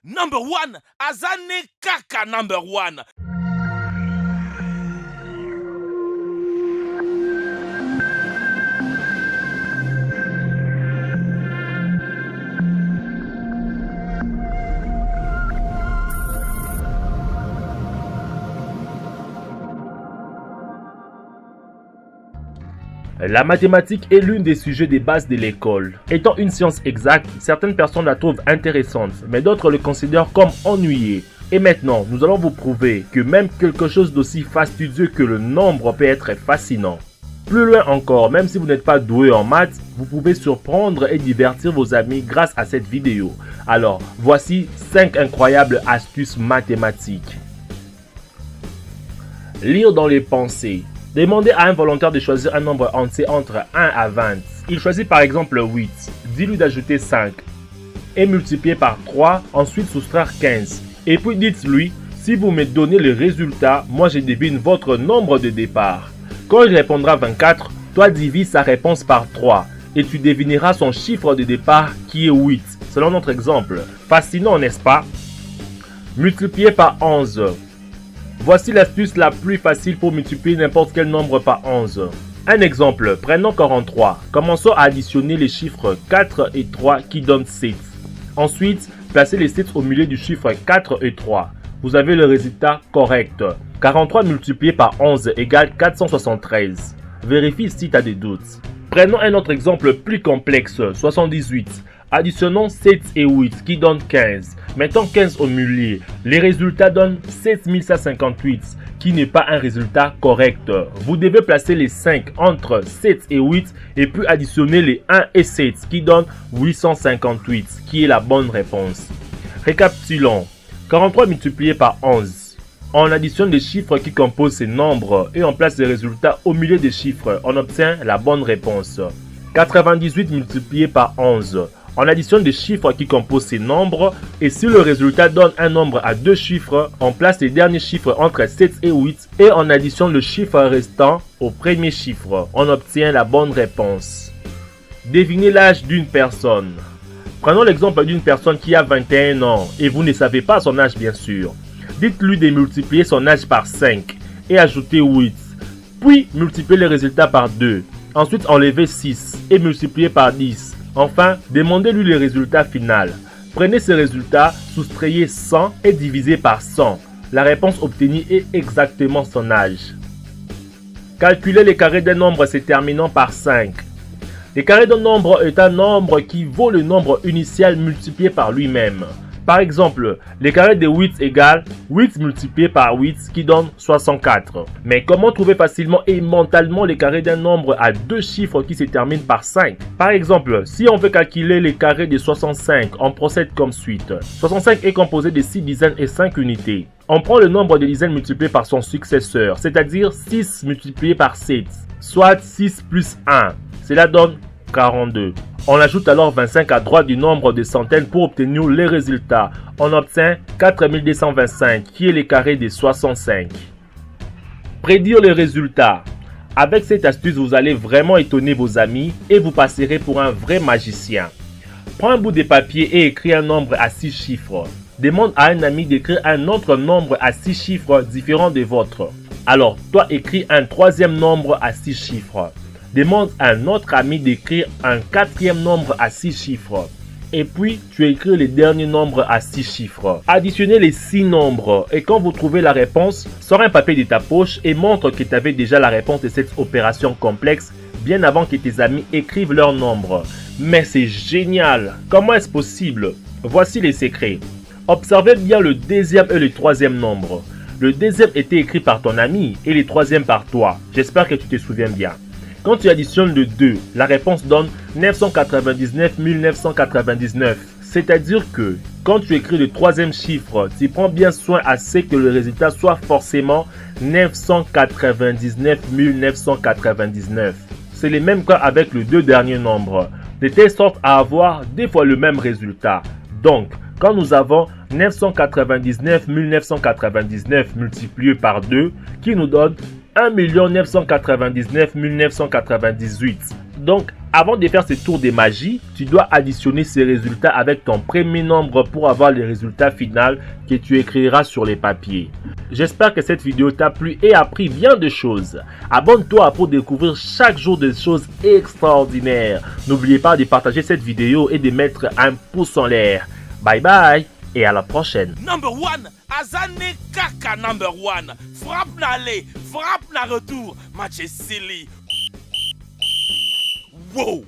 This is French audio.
Number one, Azane Kaka number one. La mathématique est l'une des sujets des bases de l'école. Étant une science exacte, certaines personnes la trouvent intéressante, mais d'autres le considèrent comme ennuyé. Et maintenant, nous allons vous prouver que même quelque chose d'aussi fastidieux que le nombre peut être fascinant. Plus loin encore, même si vous n'êtes pas doué en maths, vous pouvez surprendre et divertir vos amis grâce à cette vidéo. Alors, voici 5 incroyables astuces mathématiques. Lire dans les pensées. Demandez à un volontaire de choisir un nombre entier entre 1 à 20. Il choisit par exemple 8. Dis-lui d'ajouter 5 et multiplier par 3, ensuite soustraire 15. Et puis dites-lui, si vous me donnez le résultat, moi je devine votre nombre de départ. Quand il répondra 24, toi divise sa réponse par 3 et tu devineras son chiffre de départ qui est 8, selon notre exemple. Fascinant, n'est-ce pas? Multiplier par 11. Voici l'astuce la plus facile pour multiplier n'importe quel nombre par 11. Un exemple, prenons 43. Commençons à additionner les chiffres 4 et 3 qui donnent 7. Ensuite, placez les 7 au milieu du chiffre 4 et 3. Vous avez le résultat correct. 43 multiplié par 11 égale 473. Vérifie si tu as des doutes. Prenons un autre exemple plus complexe, 78. Additionnons 7 et 8 qui donnent 15. Mettons 15 au milieu. Les résultats donnent 7158 qui n'est pas un résultat correct. Vous devez placer les 5 entre 7 et 8 et puis additionner les 1 et 7 qui donnent 858 qui est la bonne réponse. Récapitulons. 43 multiplié par 11. On additionne les chiffres qui composent ces nombres et on place les résultats au milieu des chiffres. On obtient la bonne réponse. 98 multiplié par 11. On additionne les chiffres qui composent ces nombres et si le résultat donne un nombre à deux chiffres, on place les derniers chiffres entre 7 et 8 et on additionne le chiffre restant au premier chiffre. On obtient la bonne réponse. Devinez l'âge d'une personne. Prenons l'exemple d'une personne qui a 21 ans et vous ne savez pas son âge bien sûr. Dites-lui de multiplier son âge par 5 et ajouter 8. Puis multipliez le résultat par 2. Ensuite enlevez 6 et multipliez par 10. Enfin, demandez-lui le résultat final. Prenez ce résultat, soustrayez 100 et divisez par 100. La réponse obtenue est exactement son âge. Calculez les carrés d'un nombre se terminant par 5. Le carré d'un nombre est un nombre qui vaut le nombre initial multiplié par lui-même. Par exemple, le carré de 8 égale 8 multiplié par 8 qui donne 64. Mais comment trouver facilement et mentalement le carré d'un nombre à deux chiffres qui se terminent par 5? Par exemple, si on veut calculer le carré de 65, on procède comme suite. 65 est composé de 6 dizaines et 5 unités. On prend le nombre de dizaines multiplié par son successeur, c'est-à-dire 6 multiplié par 7, soit 6 plus 1. Cela donne 42. On ajoute alors 25 à droite du nombre de centaines pour obtenir les résultats. On obtient 4225 qui est le carré de 65. Prédire les résultats. Avec cette astuce, vous allez vraiment étonner vos amis et vous passerez pour un vrai magicien. Prends un bout de papier et écris un nombre à 6 chiffres. Demande à un ami d'écrire un autre nombre à 6 chiffres différent des vôtres. Alors, toi écris un troisième nombre à 6 chiffres. Demande à un autre ami d'écrire un quatrième nombre à 6 chiffres. Et puis, tu écris le dernier nombre à 6 chiffres. Additionnez les 6 nombres. Et quand vous trouvez la réponse, sors un papier de ta poche et montre que tu avais déjà la réponse de cette opération complexe bien avant que tes amis écrivent leur nombre. Mais c'est génial! Comment est-ce possible? Voici les secrets. Observez bien le deuxième et le troisième nombre. Le deuxième était écrit par ton ami et le troisième par toi. J'espère que tu te souviens bien. Quand tu additionnes le 2, la réponse donne 999 999. C'est-à-dire que quand tu écris le troisième chiffre, tu prends bien soin à ce que le résultat soit forcément 999 999. C'est le même cas avec les deux derniers nombres, de telle sorte à avoir deux fois le même résultat. Donc, quand nous avons 999 999 multiplié par 2, qui nous donne 1 999 998. Donc, Avant de faire ce tour de magie, tu dois additionner ces résultats avec ton premier nombre pour avoir le résultat final que tu écriras sur les papiers. J'espère que cette vidéo t'a plu et appris bien de choses. Abonne-toi pour découvrir chaque jour des choses extraordinaires. N'oubliez pas de partager cette vidéo et de mettre un pouce en l'air. Bye bye et à la prochaine. Number one, Azane Kaka number one. Frappe n'aller, frappe na retour. Match est silly. Wow.